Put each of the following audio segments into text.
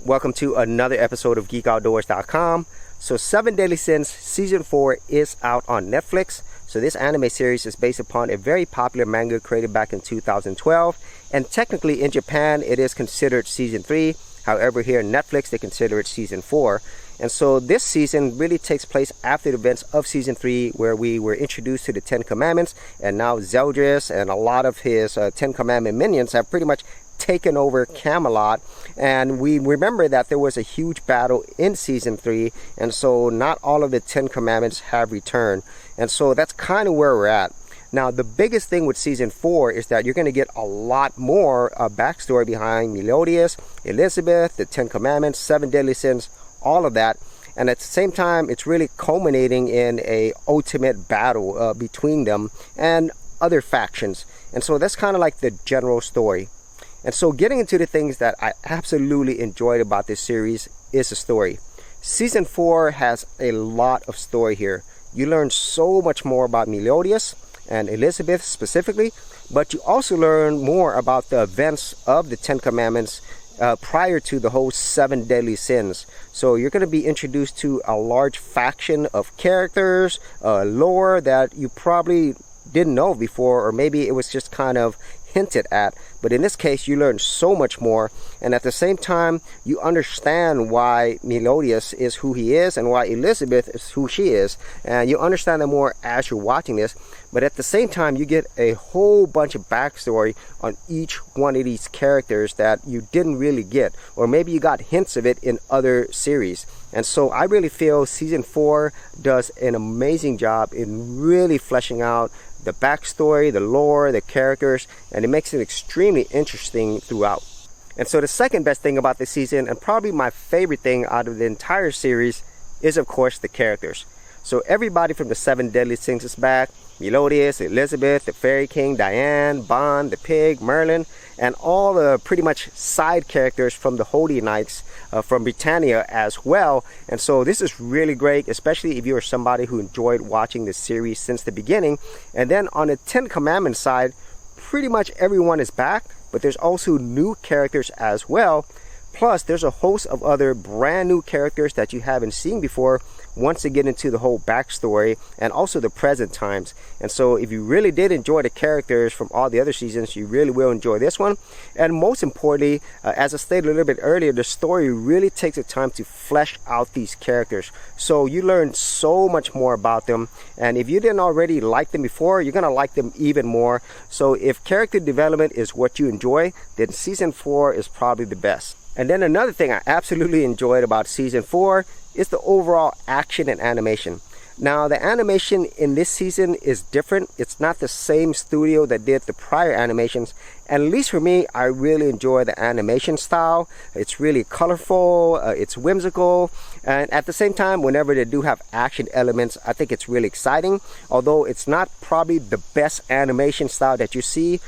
Welcome to another episode of GeekOutdoors.com. So 7 Deadly Sins Season 4 is out on Netflix. So this anime series is based upon a very popular manga created back in 2012. And technically in Japan it is considered Season 3. However, here in Netflix they consider it Season 4. And so this season really takes place after the events of Season 3, where we were introduced to the 10 Commandments. And now Zeldris and a lot of his 10 Commandment minions have pretty much taken over Camelot, and we remember that there was a huge battle in Season 3, and so not all of the 10 Commandments have returned, and so that's kind of where we're at. Now the biggest thing with Season 4 is that you're going to get a lot more backstory behind Meliodas, Elizabeth, the 10 Commandments, 7 Deadly Sins, all of that. And at the same time, it's really culminating in a ultimate battle between them and other factions, and so that's kind of like the general story. And so getting into the things that I absolutely enjoyed about this series is the story. Season 4 has a lot of story here. You learn so much more about Meliodas and Elizabeth specifically, but you also learn more about the events of the 10 Commandments prior to the whole 7 Deadly Sins. So you're going to be introduced to a large faction of characters, lore that you probably didn't know before, or maybe it was just kind of hinted at, but in this case you learn so much more, and at the same time you understand why Meliodas is who he is and why Elizabeth is who she is, and you understand that more as you're watching this. But at the same time you get a whole bunch of backstory on each one of these characters that you didn't really get, or maybe you got hints of it in other series. And so I really feel Season 4 does an amazing job in really fleshing out the backstory, the lore, the characters, and it makes it extremely interesting throughout. And so the second best thing about this season, and probably my favorite thing out of the entire series, is of course the characters. So everybody from the 7 Deadly Sins is back. Meliodas, Elizabeth, the Fairy King, Diane, Bond, the Pig, Merlin, and all the pretty much side characters from the Holy Knights from Britannia as well. And so this is really great, especially if you're somebody who enjoyed watching the series since the beginning. And then on the 10 Commandments side, pretty much everyone is back, but there's also new characters as well. Plus, there's a host of other brand new characters that you haven't seen before once you get into the whole backstory and also the present times. And so if you really did enjoy the characters from all the other seasons, you really will enjoy this one. And most importantly, as I stated a little bit earlier, the story really takes the time to flesh out these characters. So you learn so much more about them. And if you didn't already like them before, you're going to like them even more. So if character development is what you enjoy, then Season 4 is probably the best. And then another thing I absolutely enjoyed about Season 4 is the overall action and animation. Now the animation in this season is different. It's not the same studio that did the prior animations. And at least for me, I really enjoy the animation style. It's really colorful, it's whimsical, and at the same time, whenever they do have action elements, I think it's really exciting. Although it's not probably the best animation style that you see,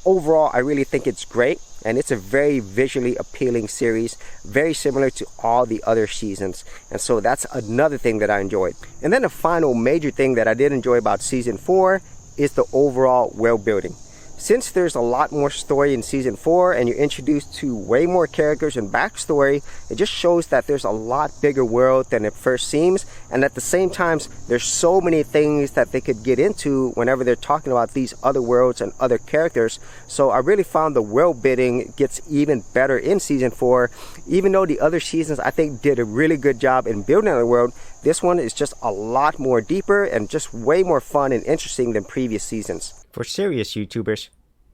overall I really think it's great. And it's a very visually appealing series, very similar to all the other seasons. And so that's another thing that I enjoyed. And then the final major thing that I did enjoy about Season 4 is the overall world building. Since there's a lot more story in Season 4 and you're introduced to way more characters and backstory, it just shows that there's a lot bigger world than it first seems. And at the same time, there's so many things that they could get into whenever they're talking about these other worlds and other characters. So I really found the world building gets even better in Season 4. Even though the other seasons I think did a really good job in building the world, this one is just a lot more deeper and just way more fun and interesting than previous seasons. For serious YouTubers,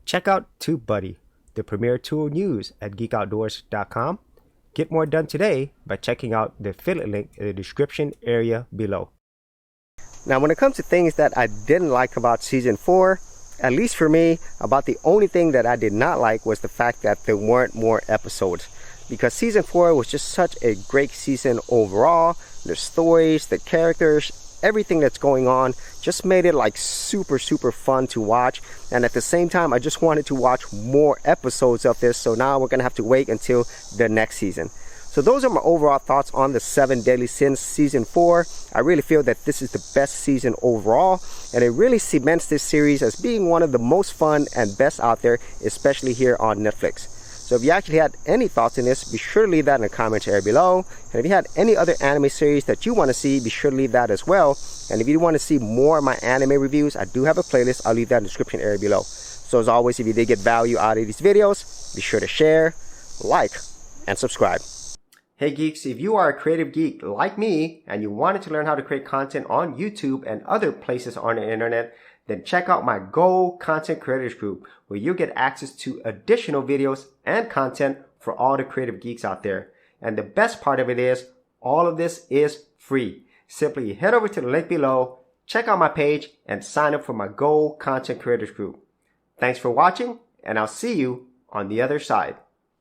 check out TubeBuddy, the premier tool news at GeekOutdoors.com. Get more done today by checking out the affiliate link in the description area below. Now when it comes to things that I didn't like about Season 4, at least for me, about the only thing that I did not like was the fact that there weren't more episodes. Because Season 4 was just such a great season overall. The stories, the characters, everything that's going on just made it like super fun to watch. And at the same time, I just wanted to watch more episodes of this. So now we're gonna have to wait until the next season. So those are my overall thoughts on the 7 Deadly Sins Season 4. I really feel that this is the best season overall, and it really cements this series as being one of the most fun and best out there, especially here on Netflix. So if you actually had any thoughts on this, be sure to leave that in the comments area below. And if you had any other anime series that you want to see, be sure to leave that as well. And if you want to see more of my anime reviews, I do have a playlist. I'll leave that in the description area below. So as always, if you did get value out of these videos, be sure to share, like, and subscribe. Hey geeks, if you are a creative geek like me and you wanted to learn how to create content on YouTube and other places on the internet, then check out my Go Content Creators group, where you'll get access to additional videos and content for all the creative geeks out there. And the best part of it is, all of this is free. Simply head over to the link below, check out my page, and sign up for my Go Content Creators group. Thanks for watching, and I'll see you on the other side.